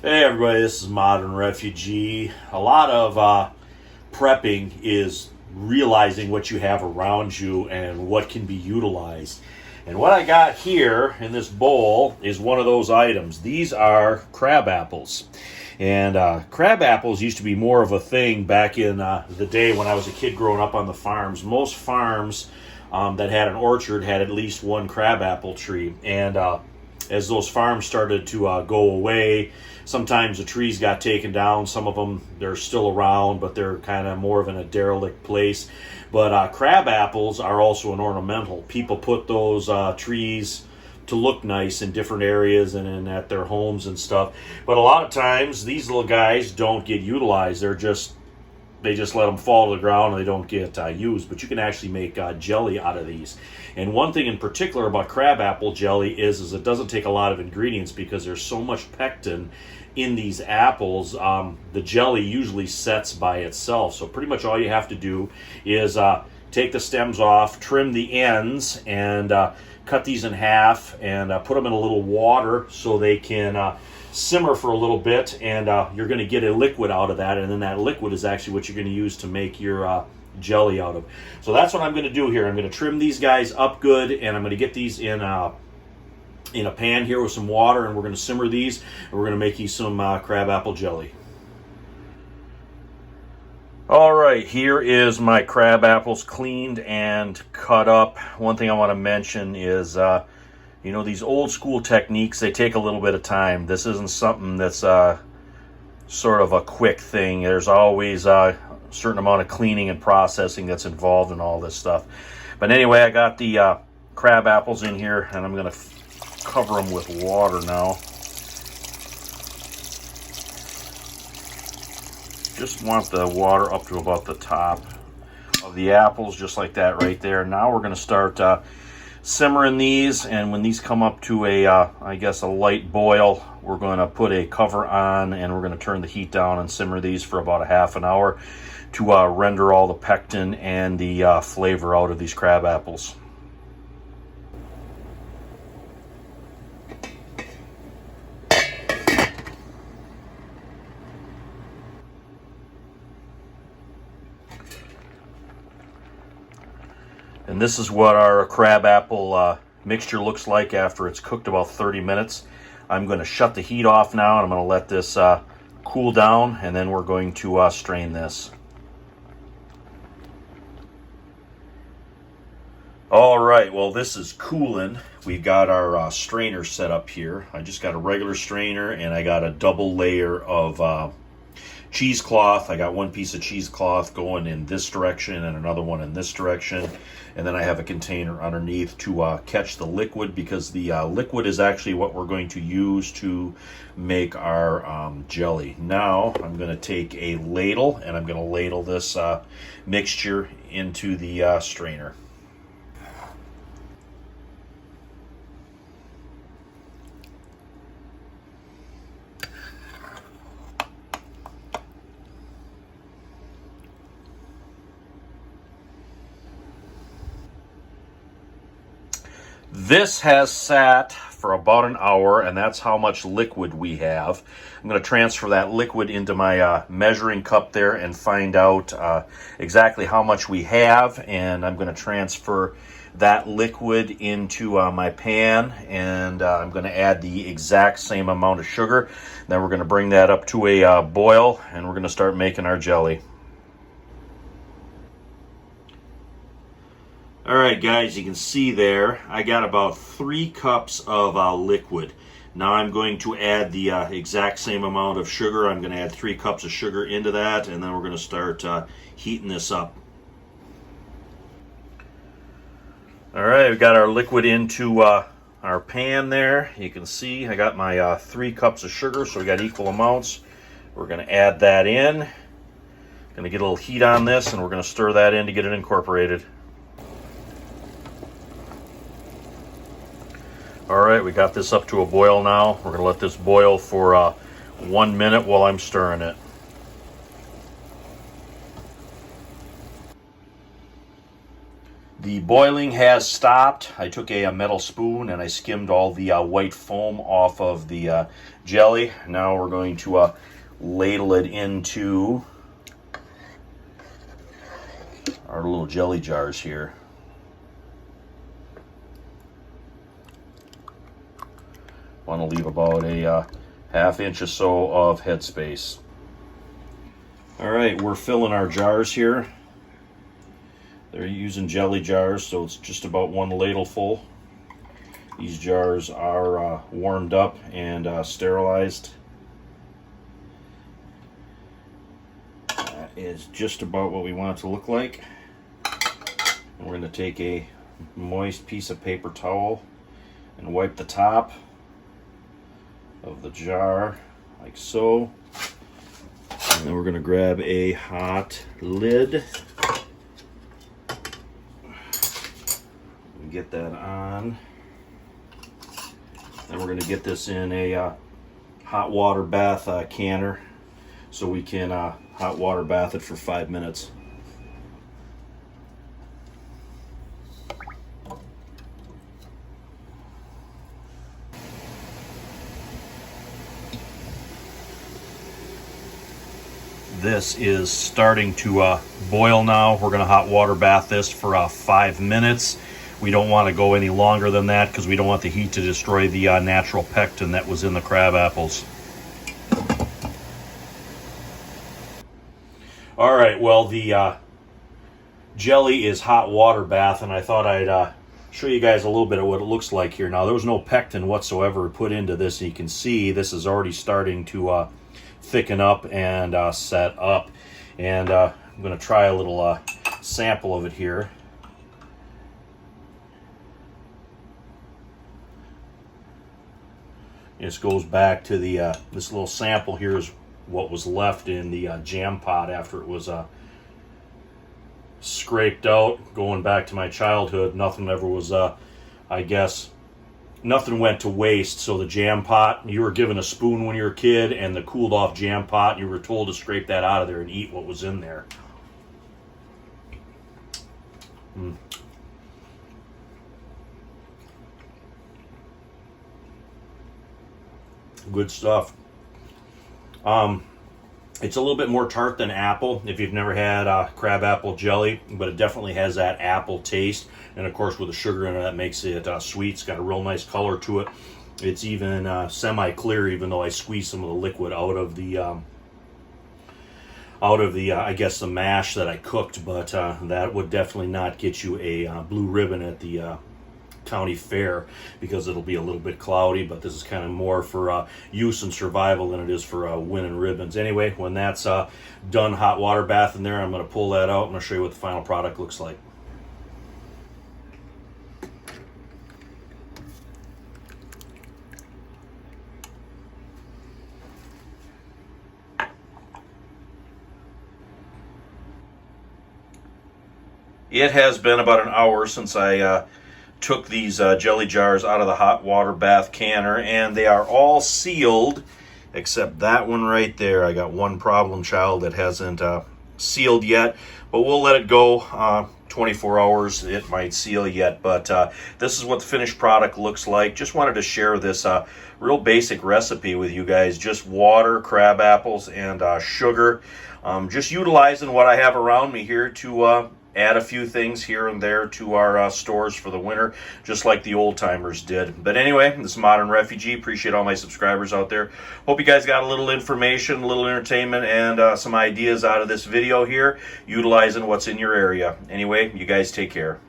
Hey everybody, this is Modern Refugee. A lot of prepping is realizing what you have around you and what can be utilized. And what I got here in this bowl is one of those items. These are crab apples. And crab apples used to be more of a thing back in the day when I was a kid growing up on the farms. Most farms that had an orchard had at least one crab apple tree. And as those farms started to go away, sometimes the trees got taken down. Some of them, they're still around, but they're kind of more of in a derelict place. But crab apples are also an ornamental. People put those trees to look nice in different areas and at their homes and stuff. But a lot of times, these little guys don't get utilized. They just let them fall to the ground and they don't get used. But you can actually make jelly out of these. And one thing in particular about crab apple jelly is it doesn't take a lot of ingredients because there's so much pectin in these apples. The jelly usually sets by itself. So pretty much all you have to do is take the stems off, trim the ends, and cut these in half and put them in a little water so they can simmer for a little bit, and you're going to get a liquid out of that, and then that liquid is actually what you're going to use to make your jelly out of. So that's what I'm going to do here. I'm going to trim these guys up good, and I'm going to get these in a pan here with some water, and we're going to simmer these, and we're going to make you some crab apple jelly. All right, here is my crab apples cleaned and cut up. One thing I want to mention is these old school techniques, they take a little bit of time. This isn't something that's sort of a quick thing. There's always a certain amount of cleaning and processing that's involved in all this stuff. But anyway, I got the crab apples in here, and I'm going to cover them with water now. Just want the water up to about the top of the apples, just like that right there. Now we're going to start simmering these, and when these come up to I guess a light boil, we're going to put a cover on, and we're going to turn the heat down and simmer these for about a half an hour to render all the pectin and the flavor out of these crab apples. And this is what our crab apple mixture looks like after it's cooked about 30 minutes. I'm going to shut the heat off now, and I'm going to let this cool down, and then we're going to strain this. All right, well, this is cooling. We've got our strainer set up here. I just got a regular strainer, and I got a double layer of cheesecloth. I got one piece of cheesecloth going in this direction and another one in this direction, and then I have a container underneath to catch the liquid, because the liquid is actually what we're going to use to make our jelly. Now I'm going to take a ladle, and I'm going to ladle this mixture into the strainer. This has sat for about an hour, and that's how much liquid we have. I'm going to transfer that liquid into my measuring cup there and find out exactly how much we have, and I'm going to transfer that liquid into my pan, and I'm going to add the exact same amount of sugar. Then we're going to bring that up to a boil, and we're going to start making our jelly. All right, guys, you can see there, I got about 3 cups of liquid. Now I'm going to add the exact same amount of sugar. I'm going to add 3 cups of sugar into that, and then we're going to start heating this up. All right, we've got our liquid into our pan there. You can see I got my 3 cups of sugar, so we got equal amounts. We're going to add that in. Going to get a little heat on this, and we're going to stir that in to get it incorporated. All right, we got this up to a boil now. We're going to let this boil for 1 minute while I'm stirring it. The boiling has stopped. I took a metal spoon and I skimmed all the white foam off of the jelly. Now we're going to ladle it into our little jelly jars here. Want to leave about a ½ inch or so of headspace. All right, we're filling our jars here. They're using jelly jars, so it's just about 1 ladle full. These jars are warmed up and sterilized. That is just about what we want it to look like. And we're going to take a moist piece of paper towel and wipe the top of the jar like so. And then we're going to grab a hot lid. Get that on. Then we're going to get this in a hot water bath canner so we can hot water bath it for 5 minutes. This is starting to boil now. We're going to hot water bath this for 5 minutes. We don't want to go any longer than that because we don't want the heat to destroy the natural pectin that was in the crab apples. All right, well, the jelly is hot water bath, and I thought I'd show you guys a little bit of what it looks like here. Now, there was no pectin whatsoever put into this, and you can see this is already starting to thicken up and set up. And I'm going to try a little sample of it here. This goes back to the this little sample here is what was left in the jam pot after it was scraped out. Going back to my childhood, nothing ever was, I guess, nothing went to waste. So the jam pot, you were given a spoon when you were a kid, and the cooled off jam pot, you were told to scrape that out of there and eat what was in there. Good stuff. It's a little bit more tart than apple if you've never had crab apple jelly, but it definitely has that apple taste. And of course, with the sugar in it, that makes it sweet. It's got a real nice color to it. It's even semi-clear, even though I squeezed some of the liquid out of the I guess the mash that I cooked. But that would definitely not get you a blue ribbon at the county fair because it'll be a little bit cloudy. But this is kind of more for use and survival than it is for winning ribbons. Anyway, when that's done hot water bath in there, I'm going to pull that out and I'll show you what the final product looks like. It has been about an hour since I took these jelly jars out of the hot water bath canner, and they are all sealed except that one right there. I got one problem child that hasn't sealed yet, but we'll let it go 24 hours. It might seal yet, but this is what the finished product looks like. Just wanted to share this real basic recipe with you guys. Just water, crab apples, and sugar. Just utilizing what I have around me here to add a few things here and there to our stores for the winter, just like the old timers did. But anyway, this is Modern Refugee. Appreciate all my subscribers out there. Hope you guys got a little information, a little entertainment, and some ideas out of this video here, utilizing what's in your area. Anyway, you guys take care.